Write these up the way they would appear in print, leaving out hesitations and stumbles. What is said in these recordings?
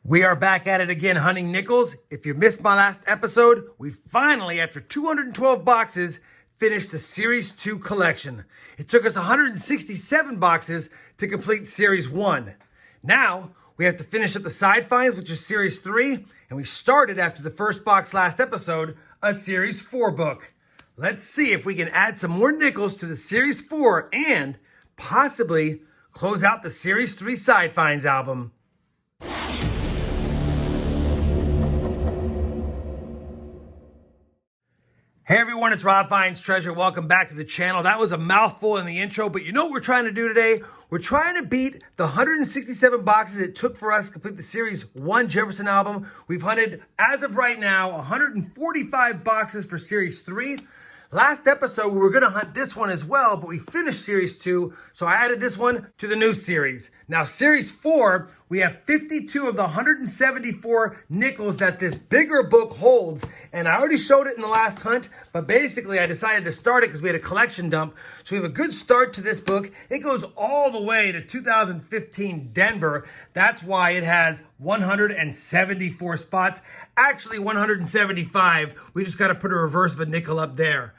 We are back at it again, hunting nickels. If you missed my last episode, we finally, after 212 boxes, finished the Series 2 collection. It took us 167 boxes to complete Series 1. Now, we have to finish up the side finds, which is Series 3, and we started after the first box last episode, a Series 4 book. Let's see if we can add some more nickels to the Series 4 and possibly close out the Series 3 side finds album. Hey everyone, it's RobFindsTreasure. Welcome back to the channel. That was a mouthful in the intro, but you know what we're trying to do today? We're trying to beat the 167 boxes it took for us to complete the Series 1 Jefferson album. We've hunted, as of right now, 145 boxes for Series 3. Last episode, we were going to hunt this one as well, but we finished Series 2, so I added this one to the new series. Now, Series 4, we have 52 of the 174 nickels that this bigger book holds, and I already showed it in the last hunt, but basically I decided to start it because we had a collection dump, so we have a good start to this book. It goes all the way to 2015 Denver. That's why it has 174 spots, actually 175. We just got to put a reverse of a nickel up there.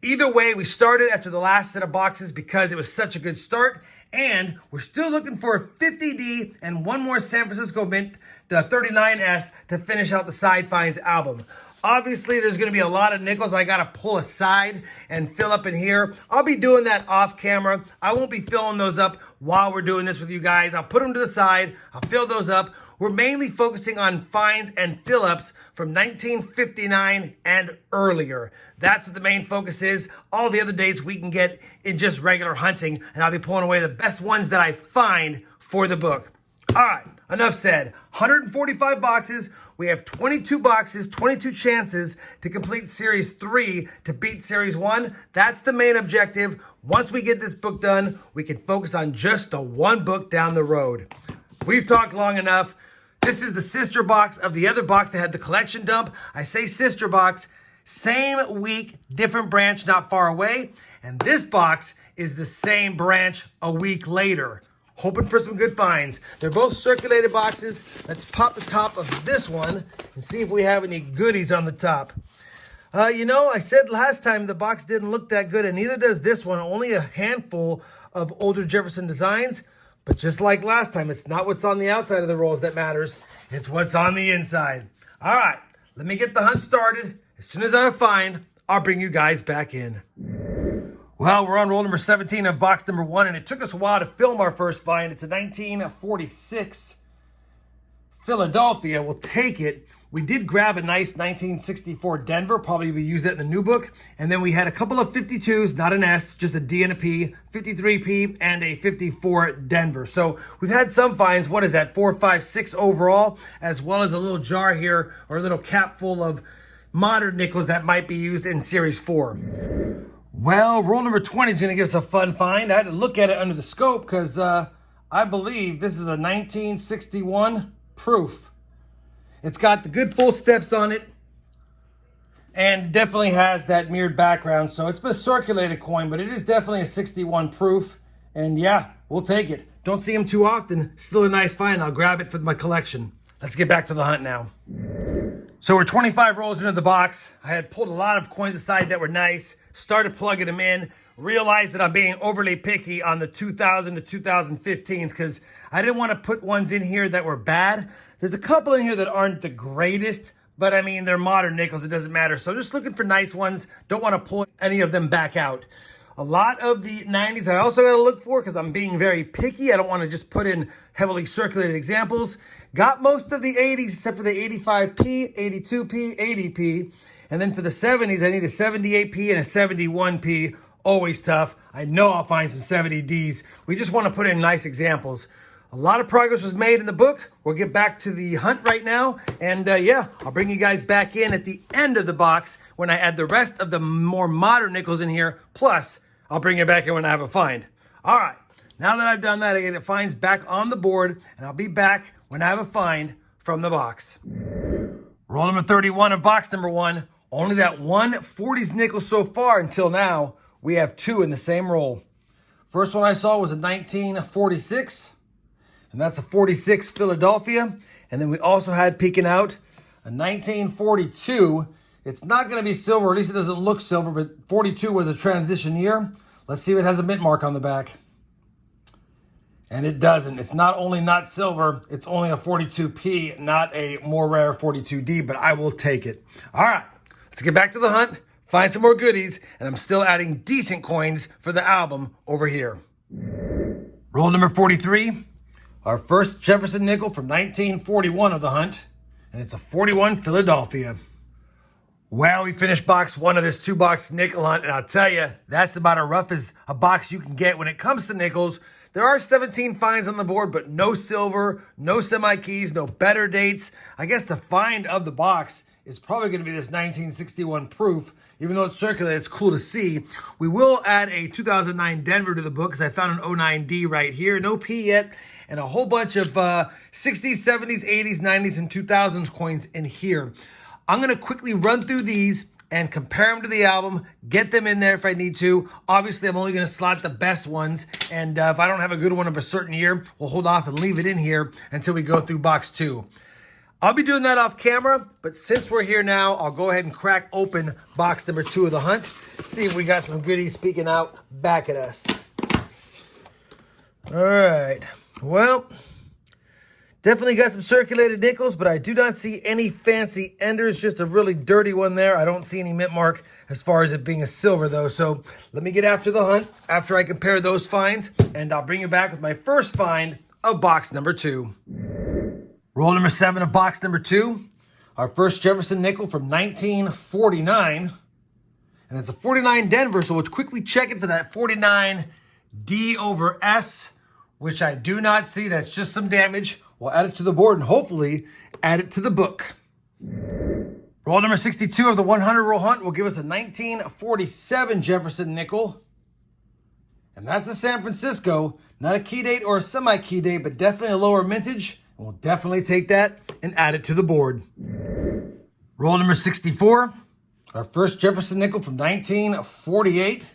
Either way, we started after the last set of boxes because it was such a good start, and we're still looking for a 50D and one more San Francisco Mint, the 39S, to finish out the Side Finds album. Obviously, there's going to be a lot of nickels I got to pull aside and fill up in here. I'll be doing that off camera. I won't be filling those up while we're doing this with you guys. I'll put them to the side. I'll fill those up. We're mainly focusing on finds and fill-ups from 1959 and earlier. That's what the main focus is. All the other dates we can get in just regular hunting, and I'll be pulling away the best ones that I find for the book. All right, enough said. 145 boxes. We have 22 boxes, 22 chances to complete Series 3 to beat Series 1. That's the main objective. Once we get this book done, we can focus on just the one book down the road. We've talked long enough. This is the sister box of the other box that had the collection dump. I say sister box, same week, different branch not far away. And this box is the same branch a week later. Hoping for some good finds. They're both circulated boxes. Let's pop the top of this one and see if we have any goodies on the top. I said last time the box didn't look that good, and neither does this one. Only a handful of older Jefferson designs. But just like last time, it's not what's on the outside of the rolls that matters. It's what's on the inside. All right, let me get the hunt started. As soon as I have a find, I'll bring you guys back in. Well, we're on roll number 17 of box number 1, and it took us a while to film our first find. It's a 1946 Philadelphia. We'll take it. We did grab a nice 1964 Denver. Probably we use that in the new book. And then we had a couple of 52s, not an S, just a D and a P, 53P, and a 54 Denver. So we've had some finds. What is that? 4, 5, 6 overall, as well as a little jar here or a little cap full of modern nickels that might be used in Series 4. Well, roll number 20 is going to give us a fun find. I had to look at it under the scope because I believe this is a 1961 proof. It's got the good full steps on it and definitely has that mirrored background. So it's been a circulated coin, but it is definitely a 61 proof. And yeah, we'll take it. Don't see them too often. Still a nice find. I'll grab it for my collection. Let's get back to the hunt now. So we're 25 rolls into the box. I had pulled a lot of coins aside that were nice, started plugging them in, realized that I'm being overly picky on the 2000 to 2015s because I didn't want to put ones in here that were bad. There's a couple in here that aren't the greatest, but I mean, they're modern nickels. It doesn't matter. So just looking for nice ones. Don't want to pull any of them back out. A lot of the 90s I also got to look for because I'm being very picky. I don't want to just put in heavily circulated examples. Got most of the 80s except for the 85P, 82P, 80P. And then for the 70s, I need a 78P and a 71P. Always tough. I know I'll find some 70Ds. We just want to put in nice examples. A lot of progress was made in the book. We'll get back to the hunt right now. And yeah, I'll bring you guys back in at the end of the box when I add the rest of the more modern nickels in here. Plus, I'll bring you back in when I have a find. All right, now that I've done that, I get the finds back on the board, and I'll be back when I have a find from the box. Roll number 31 of box number 1. Only that one 40s nickel so far until now. We have 2 in the same roll. First one I saw was a 1946. And that's a 46 Philadelphia. And then we also had peeking out a 1942. It's not going to be silver, or at least it doesn't look silver, but 42 was a transition year. Let's see if it has a mint mark on the back. And it doesn't. It's not only not silver, it's only a 42P, not a more rare 42D, but I will take it. All right, let's get back to the hunt, find some more goodies, and I'm still adding decent coins for the album over here. Roll number 43, our first Jefferson nickel from 1941 of the hunt, and it's a 41 Philadelphia. Well, we finished box one of this 2-box nickel hunt, and I'll tell you, that's about as rough as a box you can get when it comes to nickels. There are 17 finds on the board, but no silver, no semi-keys, no better dates. I guess the find of the box is probably going to be this 1961 proof. Even though it's circulated, it's cool to see. We will add a 2009 Denver to the book because I found an 09D right here. No P yet. And a whole bunch of 60s, 70s, 80s, 90s, and 2000s coins in here. I'm going to quickly run through these and compare them to the album, get them in there if I need to. Obviously, I'm only going to slot the best ones. And if I don't have a good one of a certain year, we'll hold off and leave it in here until we go through box two. I'll be doing that off camera, but since we're here now, I'll go ahead and crack open box number 2 of the hunt. See if we got some goodies speaking out back at us. All right. Well, definitely got some circulated nickels, but I do not see any fancy enders, just a really dirty one there. I don't see any mint mark as far as it being a silver, though. So let me get after the hunt after I compare those finds, and I'll bring you back with my first find of box number 2. Roll number 7 of box number 2. Our first Jefferson nickel from 1949. And it's a 49 Denver, so we'll quickly check it for that 49 D over S, which I do not see. That's just some damage. We'll add it to the board and hopefully add it to the book. Roll number 62 of the 100 roll hunt will give us a 1947 Jefferson nickel. And that's a San Francisco. Not a key date or a semi-key date, but definitely a lower mintage. And we'll definitely take that and add it to the board. Roll number 64. Our first Jefferson nickel from 1948.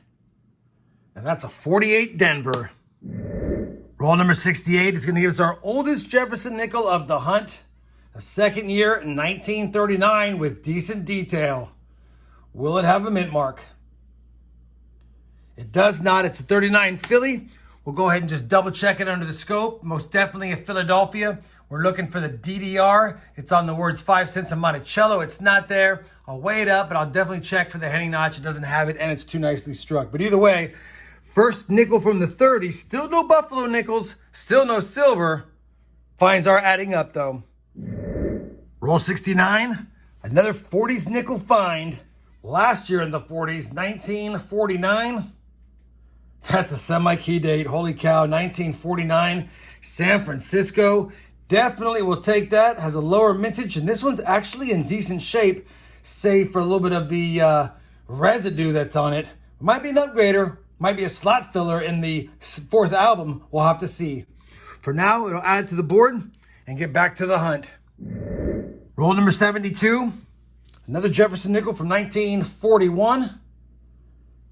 And that's a 48 Denver. Roll number 68 is going to give us our oldest Jefferson nickel of the hunt. A second year in 1939 with decent detail. Will it have a mint mark? It does not. It's a 39 Philly. We'll go ahead and just double check it under the scope. Most definitely a Philadelphia. We're looking for the DDR. It's on the words 5 cents a Monticello. It's not there. I'll weigh it up, but I'll definitely check for the Henny notch. It doesn't have it, and it's too nicely struck. But either way, first nickel from the 30s. Still no Buffalo nickels. Still no silver. Finds are adding up, though. Roll 69. Another 40s nickel find. Last year in the 40s, 1949. That's a semi-key date. Holy cow, 1949. San Francisco. Definitely will take that. Has a lower mintage, and this one's actually in decent shape, save for a little bit of the residue that's on it. Might be an upgrader. Might be a slot filler in the 4th album. We'll have to see. For now, it'll add to the board and get back to the hunt. Roll number 72. Another Jefferson nickel from 1941.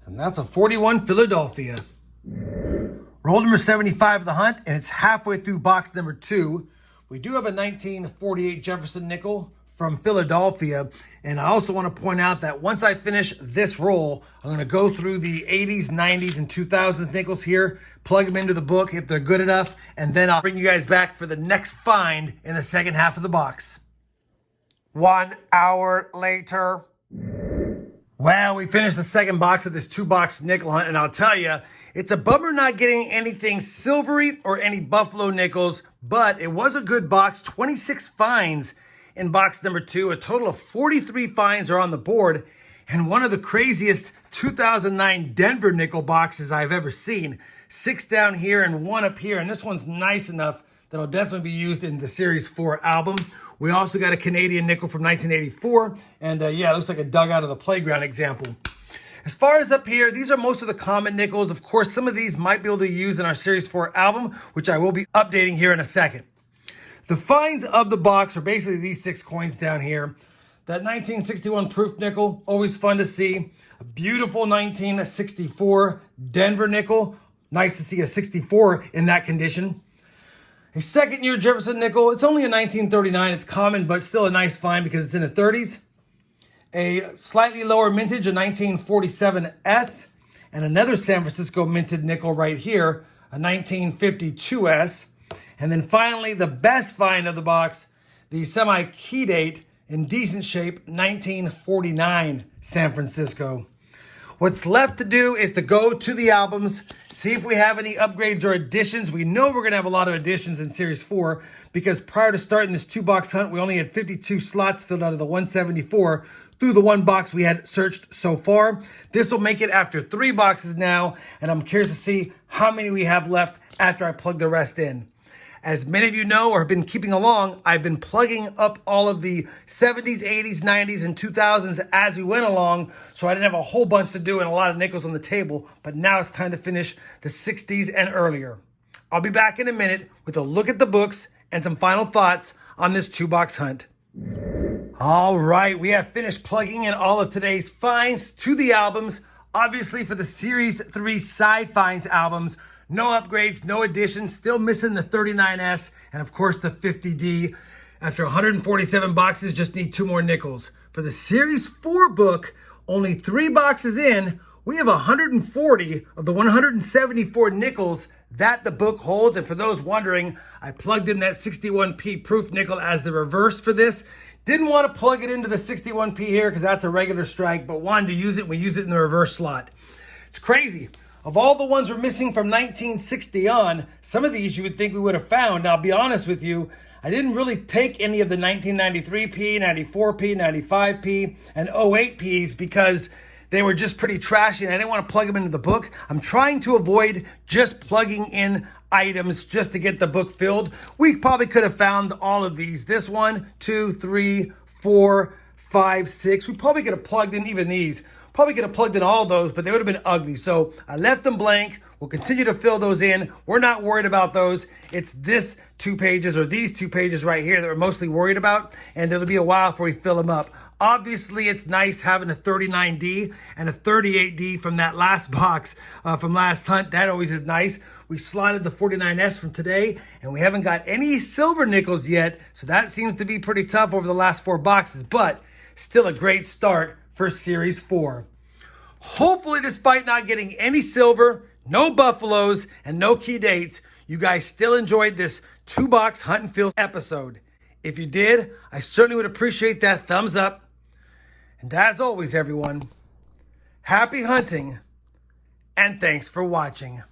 And that's a 41 Philadelphia. Roll number 75 of the hunt, and it's halfway through box number 2. We do have a 1948 Jefferson nickel from Philadelphia. And I also want to point out that once I finish this roll, I'm going to go through the 80s, 90s, and 2000s nickels here, plug them into the book if they're good enough, and then I'll bring you guys back for the next find in the second half of the box. 1 hour later. Well, we finished the second box of this 2-box nickel hunt, and I'll tell you, it's a bummer not getting anything silvery or any Buffalo nickels, but it was a good box. 26 finds in box number 2. A total of 43 finds are on the board, and one of the craziest 2009 Denver nickel boxes I've ever seen. 6 down here and 1 up here, and this one's nice enough that'll definitely be used in the Series 4 album. We also got a Canadian nickel from 1984, and yeah, it looks like a dug out of the playground example. As far as up here, these are most of the common nickels. Of course, some of these might be able to use in our Series 4 album, which I will be updating here in a second. The finds of the box are basically these 6 coins down here. That 1961 proof nickel, always fun to see. A beautiful 1964 Denver nickel. Nice to see a 64 in that condition. A second year Jefferson nickel. It's only a 1939. It's common, but still a nice find because it's in the 30s. A slightly lower mintage, a 1947S. And another San Francisco minted nickel right here, a 1952S. And then finally, the best find of the box, the semi-key date in decent shape, 1949 San Francisco. What's left to do is to go to the albums, see if we have any upgrades or additions. We know we're going to have a lot of additions in Series 4 because prior to starting this 2-box hunt, we only had 52 slots filled out of the 174 through the 1 box we had searched so far. This will make it after 3 boxes now, and I'm curious to see how many we have left after I plug the rest in. As many of you know or have been keeping along, I've been plugging up all of the 70s, 80s, 90s, and 2000s as we went along, so I didn't have a whole bunch to do and a lot of nickels on the table, but now it's time to finish the 60s and earlier. I'll be back in a minute with a look at the books and some final thoughts on this 2-box hunt. All right, we have finished plugging in all of today's finds to the albums. Obviously, for the Series 3 side finds albums, no upgrades, no additions, still missing the 39S and of course the 50D. After 147 boxes, just need 2 more nickels. For the Series 4 book, only 3 boxes in, we have 140 of the 174 nickels that the book holds. And for those wondering, I plugged in that 61p proof nickel as the reverse for this. Didn't want to plug it into the 61p here because that's a regular strike, but wanted to use it. We use it in the reverse slot. It's crazy. Of all the ones we're missing from 1960 on, some of these you would think we would have found. Now, I'll be honest with you, I didn't really take any of the 1993P, 94P, 95P, and 08Ps because they were just pretty trashy and I didn't want to plug them into the book. I'm trying to avoid just plugging in items just to get the book filled. We probably could have found all of these. This 1, 2, 3, 4, 5, 6. We probably could have plugged in even these. Probably could have plugged in all those, but they would have been ugly. So I left them blank. We'll continue to fill those in. We're not worried about those. It's this 2 pages or these 2 pages right here that we're mostly worried about. And it'll be a while before we fill them up. Obviously, it's nice having a 39D and a 38D from that last box from last hunt. That always is nice. We slotted the 49S from today, and we haven't got any silver nickels yet. So that seems to be pretty tough over the last 4 boxes, but still a great start for Series 4. Hopefully, despite not getting any silver, no buffaloes, and no key dates, you guys still enjoyed this 2-box hunt and fill episode. If you did, I certainly would appreciate that thumbs up. And as always, everyone, happy hunting and thanks for watching.